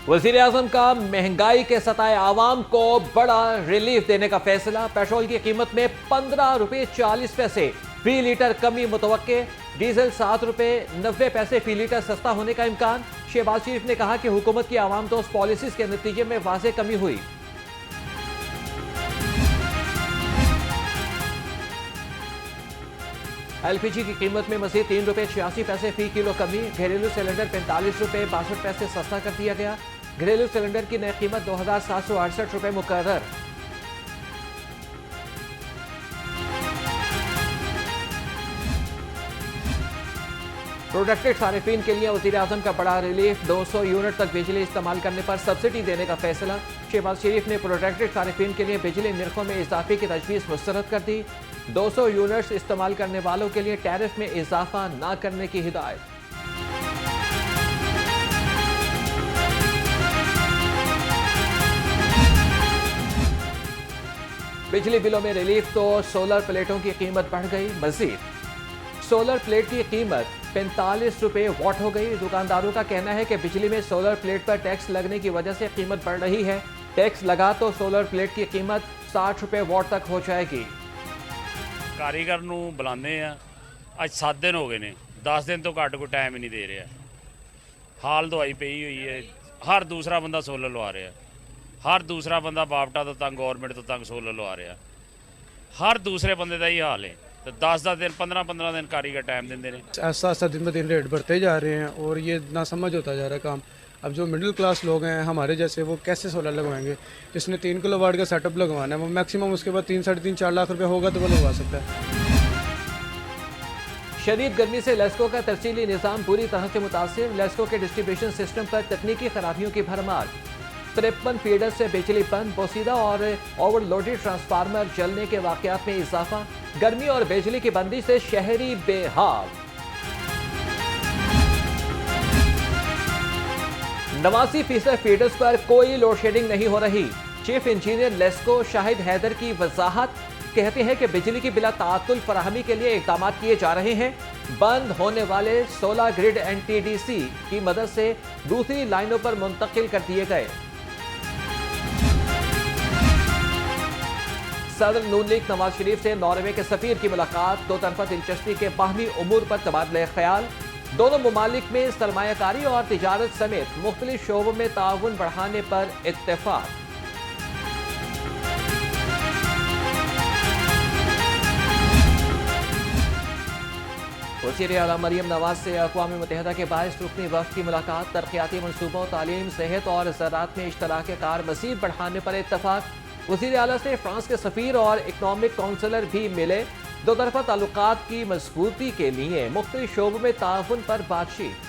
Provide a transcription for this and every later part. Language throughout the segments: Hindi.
वज़ीर आज़म का महंगाई के सताए आवाम को बड़ा रिलीफ देने का फैसला। पेट्रोल की कीमत में 15 रुपये 40 पैसे फी लीटर कमी मुतवक्के। डीजल 7 रुपये 90 पैसे फी लीटर सस्ता होने का इम्कान। शहबाज शरीफ ने कहा कि हुकूमत की आवाम दोस्त पॉलिसीज के नतीजे में वाज़ेह कमी हुई। एलपीजी की कीमत में मजीद 3 रुपये 86 पैसे फी किलो कमी। घरेलू सिलेंडर 45 रुपये 62 पैसे सस्ता कर दिया गया। घरेलू सिलेंडर की नई कीमत 2768 रुपये मुकर्रर। प्रोडक्टेड सारिफीन के लिए वज़ीर आज़म का बड़ा रिलीफ। 200 यूनिट तक बिजली इस्तेमाल करने पर सब्सिडी देने का फैसला। शहबाज शरीफ ने प्रोडक्टेड सारिफीन के लिए बिजली निर्खों में इजाफे की तजवीज़ मुस्तरद कर दी। 200 यूनिट्स इस्तेमाल करने वालों के लिए टैरिफ में इजाफा न करने की हिदायत। बिजली बिलों में रिलीफ तो सोलर प्लेटों की कीमत बढ़ गई। मजीद सोलर प्लेट की कीमत 45 रुपये वॉट हो गई। दुकानदारों का कहना है कि बिजली में सोलर प्लेट पर टैक्स लगने की वजह से कीमत बढ़ रही है। टैक्स लगा तो सोलर प्लेट की कीमत 60 रुपये वॉट तक हो जाएगी। कारीगर ਨੂੰ ਬੁਲਾਉਂਦੇ ਆ ਅੱਜ 7 ਦਿਨ ਹੋ ਗਏ ਨੇ 10 ਦਿਨ ਤੋਂ ਘੱਟ ਕੋਈ ਟਾਈਮ ਹੀ ਨਹੀਂ ਦੇ ਰਿਹਾ। ਹਾਲ ਦਵਾਈ ਪਈ ਹੋਈ ਹੈ। ਹਰ ਦੂਸਰਾ ਬੰਦਾ ਸੋਲਰ ਲਵਾ ਰਿਹਾ। ਹਰ ਦੂਸਰਾ ਬੰਦਾ ਬਾਪਟਾ ਤੋਂ ਤੰਗ ਗਵਰਨਮੈਂਟ ਤੋਂ ਤੰਗ ਸੋਲਰ ਲਵਾ ਰਿਹਾ। ਹਰ ਦੂਸਰੇ ਬੰਦੇ ਦਾ ਹੀ ਹਾਲ ਹੈ। तो 10 दिन 15 दिन कारीगर टाइम देंगे ने। ऐसा दिन ब दिन रेट बढ़ते जा रहे हैं और ये ना समझ होता जा रहा है काम। अब जो मिडिल क्लास लोग हैं हमारे जैसे वो कैसे सोलर लगवाएंगे। जिसने 3 किलोवाट का सेटअप लगवाना है वो मैक्सिमम उसके बाद 3 साढ़े 3 4 लाख रुपए होगा तो वो लगवा सकता है। शदीद गर्मी से लेस्को का तरसीली निज़ाम पूरी तरह से मुतासिर। लेस्को के डिस्ट्रीब्यूशन सिस्टम पर तकनीकी खराबियों की भरमार। 53 फीडर से बिजली बंद। बोसीदा और ओवरलोडेड ट्रांसफार्मर जलने के वाकयात में इजाफा। गर्मी और बिजली की बंदी से शहरी बेहाल। 89% फीडर्स पर कोई लोड शेडिंग नहीं हो रही। चीफ इंजीनियर लेस्को शाहिद हैदर की वजाहत। कहते हैं कि बिजली की बिला ताअत्तुल फराहमी के लिए इकदाम किए जा रहे हैं। बंद होने वाले 16 ग्रिड एनटीडीसी की मदद से दूसरी लाइनों पर मुंतकिल कर दिए गए। सदर नून लीग नवाज शरीफ से नॉर्वे के सफीर की मुलाकात। दो तरफा दिलचस्पी के बाहमी उमूर पर तबादला ख्याल। दोनों ममालिक में सरमायाकारी और तिजारत समेत मुख्तलिफ शोबों में ताउन बढ़ाने पर इत्तेफाक। वज़ीर आला मरियम नवाज से अक़वाम मुत्तहिदा के बाइस रुकनी वफ़द की मुलाकात। तरक्याती मनसूबों, तालीम, सेहत और ज़राअत में इश्तराक कार मज़ीद बढ़ाने पर इत्तफाक। वज़ीर आला से फ्रांस के सफ़ीर और इकनॉमिक काउंसलर भी मिले। दो तरफा ताल्लुकात की मजबूती के लिए मुख्तलिफ शोबों में ताउन पर बातचीत।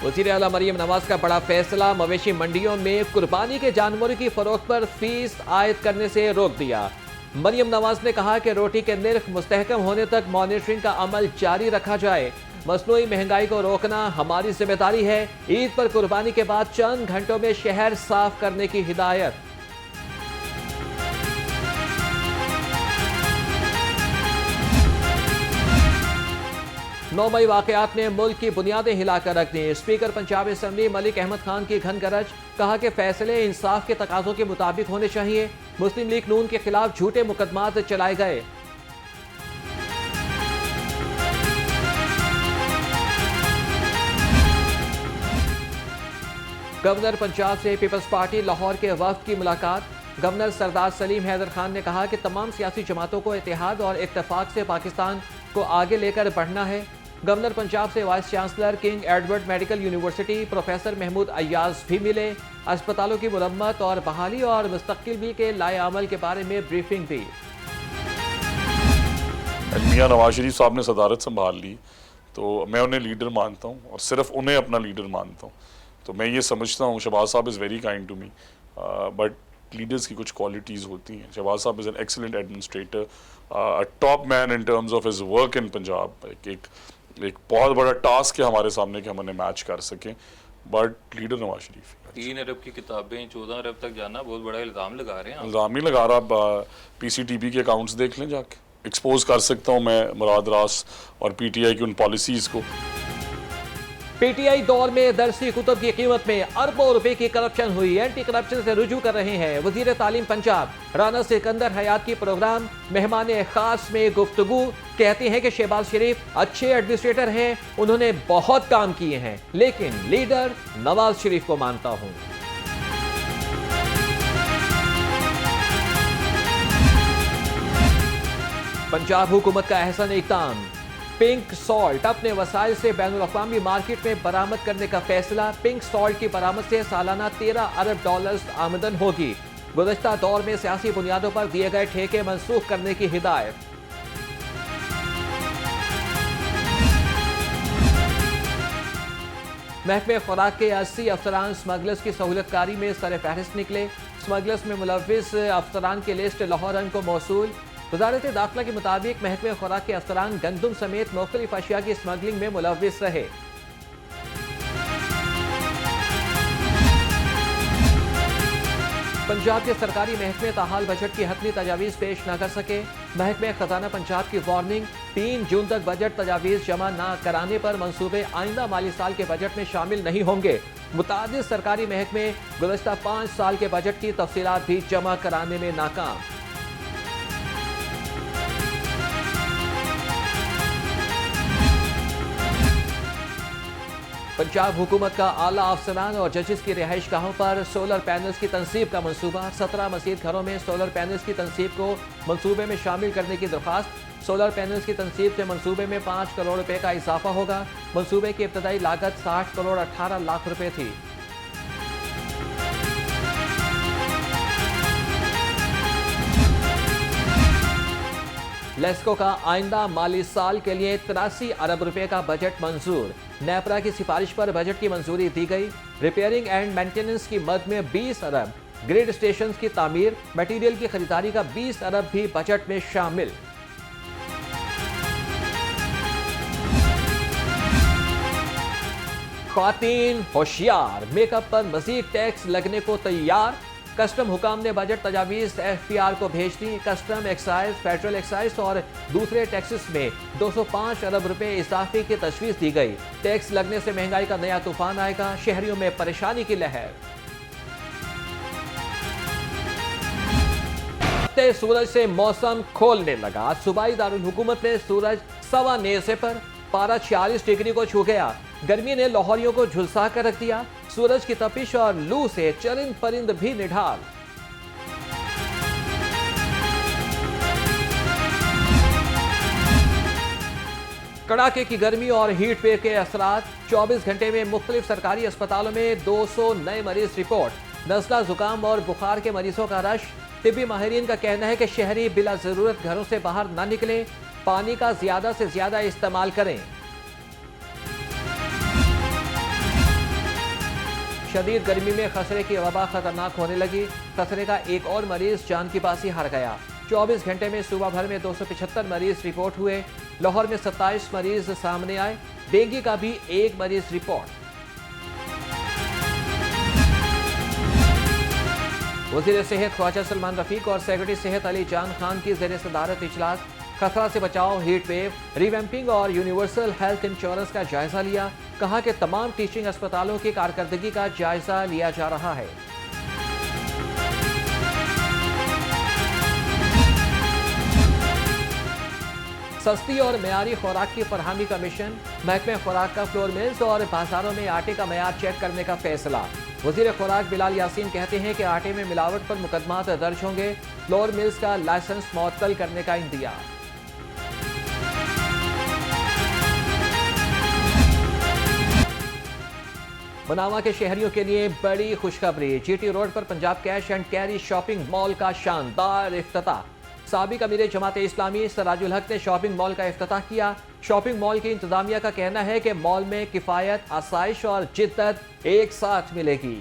वज़ीर आला मरियम नवाज का बड़ा फैसला। मवेशी मंडियों में कुर्बानी के जानवरों की फरोख्त पर फीस आयद करने से रोक दिया। मरियम नवाज ने कहा कि रोटी के निर्ख मुस्तहकम होने तक मॉनिटरिंग का अमल जारी रखा जाए। मसनूई महंगाई को रोकना हमारी जिम्मेदारी है। ईद पर कुर्बानी के बाद चंद घंटों में शहर साफ करने की हिदायत। नौ मई वाकयात ने मुल्क की बुनियादें हिलाकर रख दी। स्पीकर पंजाब असम्बली मलिक अहमद खान की घन गरज। कहा कि फैसले इंसाफ के तकाजों के मुताबिक होने चाहिए। मुस्लिम लीग नून के खिलाफ झूठे मुकदमात चलाए गए। गवर्नर पंजाब से पीपल्स पार्टी लाहौर के वफ्द की मुलाकात। गवर्नर सरदार सलीम हैदर खान ने कहा कि तमाम सियासी जमातों को इत्तेहाद और इत्तेफाक से पाकिस्तान को आगे लेकर बढ़ना है। गवर्नर पंजाब से vice chancellor King Edward Medical University professor Mahmood Ayaz भी मिले। अस्पतालों की मुरम्मत और बहाली और मुस्तक़बिल के लाए अमल के बारे में ब्रीफिंग दी। मियां नवाज शरीफ साहब ने सदारत संभाल ली तो मैं उन्हें लीडर मानता हूँ और सिर्फ उन्हें अपना लीडर मानता हूँ। तो मैं ये समझता हूँ शहबाज साहब is very kind to me, but leaders की कुछ क्वालिटीज़ होती हैं। शहबाज साहब is an excellent administrator, a top man in terms of his work in Punjab. एक बहुत बड़ा टास्क है हमारे सामने कि हम उन्हें मैच कर सकें, बट लीडर नवाज शरीफ। 3 अरब की किताबें 14 अरब तक जाना बहुत बड़ा इल्ज़ाम लगा रहे हैं। इल्ज़ाम ही लगा रहा। PCTB के अकाउंट्स देख लें जाके। एक्सपोज कर सकता हूँ मैं मुराद रास और PTI की उन पॉलिसीज़ को। पीटीआई दौर में दरसी कुतुब की कीमत में अरबों रुपए की करप्शन हुई। एंटी करप्शन से रुजू कर रहे हैं वजीर तालीम पंजाब राना सिकंदर हयात की प्रोग्राम मेहमान खास में गुफ्तगू। कहते हैं कि शहबाज शरीफ अच्छे एडमिनिस्ट्रेटर हैं, उन्होंने बहुत काम किए हैं, लेकिन लीडर नवाज शरीफ को मानता हूं। पंजाब हुकूमत का अहसन इक़दाम, पिंक सॉल्ट अपने वसाइल से बैनुल-अक़वामी मार्केट में बरामद करने का फैसला। पिंक सॉल्ट की बरामद से सालाना 13 अरब डॉलर्स आमदन होगी। गुज़श्ता दौर में सियासी बुनियादों पर दिए गए ठेके मनसूख करने की हिदायत। महकमे खुराक के 80 अफसरान स्मगलर्स की सहूलतकारी में सर फहरिस्त निकले। स्मगलर्स में मुलव्विस अफसरान की लिस्ट लाहौर रन को मौसूल। वजारत दाखिला के मुताबिक महकमे खुराक के अफसरान गंदुम समेत मुख्तलिफ अशिया की स्मगलिंग में मुलव्विस रहे। पंजाब के सरकारी महकमे ताहाल बजट की हतमी तजावीज़ पेश न कर सके। महकमे खजाना पंजाब की वार्निंग, 3 जून तक बजट तजावीज़ जमा न कराने पर मंसूबे आइंदा माली साल के बजट में शामिल नहीं होंगे। मुतादिद सरकारी महकमे गुज़श्ता 5 साल के बजट की तफसीलात भी जमा कराने में नाकाम। पंजाब हुकूमत का आला अफसरान और जजेस की रिहाइश गाहों पर सोलर पैनल्स की तनसीब का मंसूबा। 17 मज़ीद घरों में सोलर पैनल्स की तनसीब को मंसूबे में शामिल करने की दरख्वास्त। सोलर पैनल्स की तनसीब से मंसूबे में 5 करोड़ रुपए का इजाफा होगा। मंसूबे की इब्तदाई लागत 60 करोड़ 18 लाख रुपए थी। लेस्को का आइंदा माली साल के लिए 83 अरब रुपए का बजट मंजूर। नेपरा की सिफारिश पर बजट की मंजूरी दी गई। रिपेयरिंग एंड मेंटेनेंस की मद में 20 अरब, ग्रिड स्टेशन की तामीर, मटीरियल की खरीदारी का 20 अरब भी बजट में शामिल। ख्वातीन होशियार, मेकअप पर मजीद टैक्स लगने को तैयार। कस्टम हुकाम ने बजट तजावीज़ FPR को भेज दी। कस्टम, एक्साइज, पेट्रोल एक्साइज और दूसरे टैक्सेस में 205 अरब रुपए इजाफे की तजवीज़ दी गई। टैक्स लगने से महंगाई का नया तूफान आएगा, शहरियों में परेशानी की लहर। सूरज से मौसम खोलने लगा। सूबाई दारुल हुकूमत में सूरज सवा नेज़े पर, पारा 46 डिग्री को छू गया। गर्मी ने लाहौरियों को झुलसा कर रख दिया। सूरज की तपिश और लू से चरिंद परिंद भी निढाल। कड़ाके की गर्मी और हीट वेव के असरात। 24 घंटे में मुख्तलिफ सरकारी अस्पतालों में 200 नए मरीज रिपोर्ट। नज़ला, जुकाम और बुखार के मरीजों का रश। तिब्बी माहिरीन का कहना है कि शहरी बिला जरूरत घरों से बाहर न निकलें, पानी का ज्यादा से ज्यादा इस्तेमाल करें। शदीद गर्मी में खसरे की वबा खतरनाक होने लगी। खसरे का एक और मरीज जान की बाजी हार गया। 24 घंटे में सूबा भर में 275 मरीज रिपोर्ट हुए। लाहौर में 27 मरीज सामने आए। डेंगू का भी 1 मरीज रिपोर्ट। वज़ीर सेहत ख्वाजा सलमान रफीक और सेक्रेटरी सेहत अली जान खान की ज़ेर सदारत इजलास। खतरा से बचाव, हीट वेव, रिवैम्पिंग और यूनिवर्सल हेल्थ इंश्योरेंस का जायजा लिया। कहा कि तमाम टीचिंग अस्पतालों की कारकर्दगी का जायजा लिया जा रहा है। सस्ती और मेयारी खुराक की फरहमी का मिशन। महकमे खुराक का फ्लोर मिल्स और बाजारों में आटे का मेयार चेक करने का फैसला। वज़ीर खुराक बिलाल यासीन कहते हैं कि आटे में मिलावट पर मुकदमात दर्ज होंगे। फ्लोर मिल्स का लाइसेंस मुअत्तल करने का इंदिया। बनावा के शहरियों के लिए बड़ी खुशखबरी। GT रोड पर Punjab cash and carry shopping mall का शानदार इफ्तिताह। साबिक अमीर जमात इस्लामी सराजुल हक ने शॉपिंग मॉल का इफ्तिताह किया। शॉपिंग मॉल की इंतजामिया का कहना है कि मॉल में किफायत, आसाइश और जिद्दत एक साथ मिलेगी।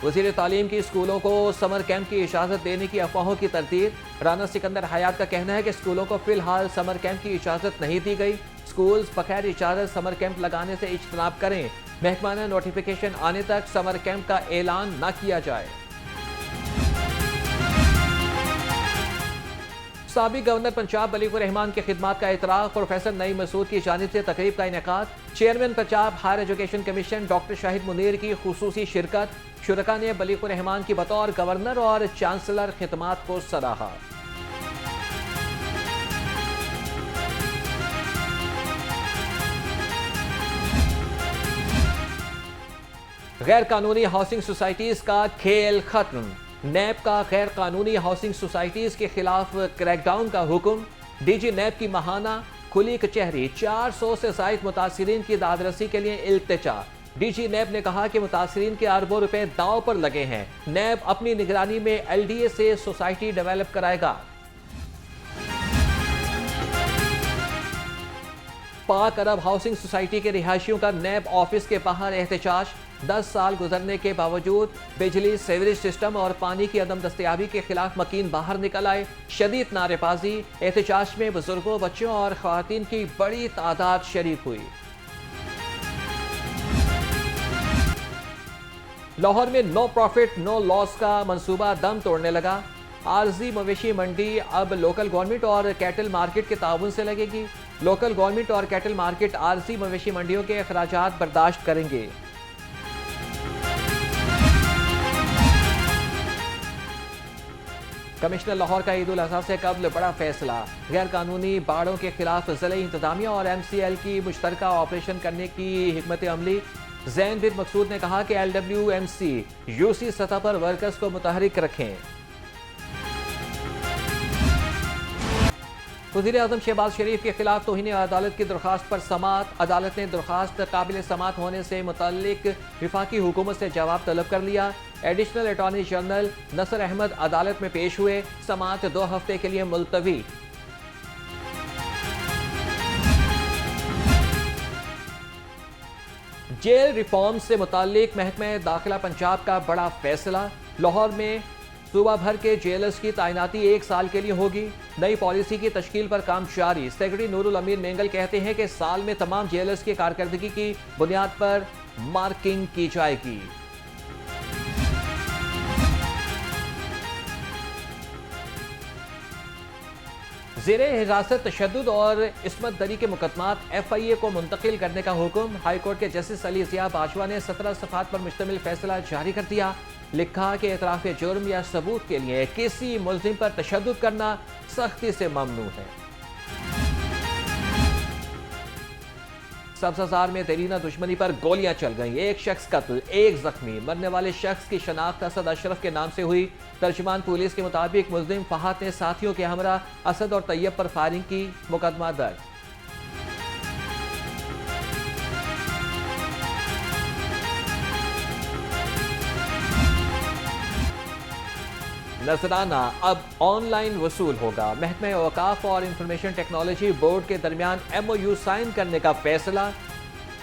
वज़ीर तालीम की स्कूलों को समर कैंप की इजाज़त देने की अफवाहों की तरदीद। राना सिकंदर हयात का कहना है कि स्कूलों को फिलहाल समर कैंप की इजाज़त नहीं दी गई। स्कूल्स बगैर इजाज़त समर कैंप लगाने से इज्तनाब करें। महकमा ने नोटिफिकेशन आने तक समर कैंप का ऐलान न किया जाए। साबिक गवर्नर पंजाब मलिक रहमान की खिदमात का इतराफ़ प्रोफेसर नईम मसूद की जानिब से तकरीब का इनेकाद। Chairman Punjab higher education commission doctor Shahid Munir की खुसूसी शिरकत। शुरका ने मलिक रहमान की बतौर गवर्नर और चांसलर खिदमात को सराहा। गैर कानूनी हाउसिंग सोसाइटीज का खेल खत्म। नैब का गैर कानूनी हाउसिंग सोसाइटीज के खिलाफ क्रैकडाउन का हुक्म। डीजी नैब की माहाना खुली कचहरी। 400 से ज़ायद मुतासिरीन की दादरसी के लिए इल्तिजा। डीजी नैब ने कहा कि मुतासिरीन के अरबों रुपए दांव पर लगे हैं। नैब अपनी निगरानी में LDA से सोसाइटी डेवलप कराएगा। पाक अरब हाउसिंग सोसाइटी के रिहायशियों का नैब ऑफिस के बाहर एहतजाज। 10 साल गुजरने के बावजूद बिजली, सीवरेज सिस्टम और पानी की अदम दस्तयाबी के खिलाफ मकीन बाहर निकल आए। शदीद नारेबाजी। एहतजाज में बुजुर्गों, बच्चों और खवातीन की बड़ी तादाद शरीक हुई। लाहौर में नो प्रॉफिट नो लॉस का मंसूबा दम तोड़ने लगा। आरजी मवेशी मंडी अब लोकल गवर्नमेंट और कैटल मार्केट के ताउन से लगेगी। लोकल गवर्नमेंट और कैटल मार्केट आरजी मवेशी मंडियों के अखराजात बर्दाश्त करेंगे। कमिश्नर लाहौर का ईद उल अजहा से कबल बड़ा फैसला। गैर कानूनी बाड़ों के खिलाफ ज़िला इंतजामिया और MCL की मुश्तरका ऑपरेशन करने की हिकमत अमली। ज़ैन बिन मकसूद ने कहा कि LWMC UC सतह पर वर्कर्स को मुतहरिक रखें। वज़ीर आज़म शहबाज शरीफ के खिलाफ तौहीन अदालत की दरख्वास्त पर समाअत। अदालत ने दरख्वास्त काबिल समाअत होने से मुतल्लिक विफाकी हुकूमत से जवाब तलब कर लिया। एडिशनल अटॉर्नी जनरल नसर अहमद अदालत में पेश हुए। समाअत 2 हफ्ते के लिए मुलतवी। जेल रिफॉर्म से मुताल्लिक महकमा दाखिला पंजाब का बड़ा फैसला। लाहौर में सूबा भर के जेलर्स की तैनाती 1 साल के लिए होगी। नई पॉलिसी की तश्कील पर काम जारी। सेक्रेटरी नूरुल अमीन मेंगल कहते हैं कि साल में तमाम जेलर्स की कारकर्दगी की बुनियाद पर मार्किंग की जाएगी। ज़ेरे हिरासत तशद्दुद और इस्मत दरी के मुकदमात FIA को मुंतकिल करने का हुक्म। हाईकोर्ट के जस्टिस अली ज़िया बाजवा ने 17 सफ़हात पर मुश्तमिल फैसला जारी कर दिया। लिखा कि एतराफ़ जुर्म या सबूत के लिए किसी मुल्ज़िम पर तशद्दुद करना सख्ती से ममनू है। सब्ज़ाज़ार में देरीना दुश्मनी पर गोलियां चल गईं। 1 शख्स कत्ल, 1 जख्मी। मरने वाले शख्स की शनाख्त असद अशरफ के नाम से हुई। तर्जुमान पुलिस के मुताबिक मुल्ज़िम फहद ने साथियों के हमरा असद और तैयब पर फायरिंग की। मुकदमा दर्ज। नजराना अब ऑनलाइन वसूल होगा। महकमा औकाफ और इंफॉर्मेशन टेक्नोलॉजी बोर्ड के दरमियान MOU साइन करने का फैसला।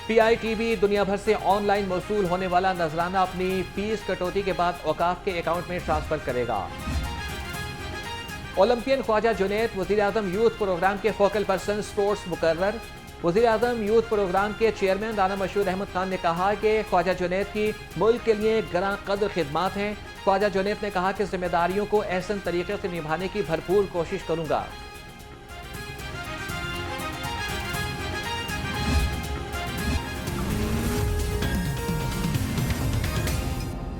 PITB दुनिया भर से ऑनलाइन वसूल होने वाला नजराना अपनी फीस कटौती के बाद औकाफ के अकाउंट में ट्रांसफर करेगा। ओलंपियन ख्वाजा जुनैद वज़ीर आज़म यूथ प्रोग्राम के फोकल पर्सन स्पोर्ट्स मुकर्रर। वज़ीर आज़म यूथ प्रोग्राम के चेयरमैन राना मशहूर अहमद खान ने कहा कि ख्वाजा जुनैद की मुल्क के लिए गरां कदर खिदमात हैं। ख्वाजा जुनैद ने कहा कि जिम्मेदारियों को एहसन तरीके से निभाने की भरपूर कोशिश करूंगा।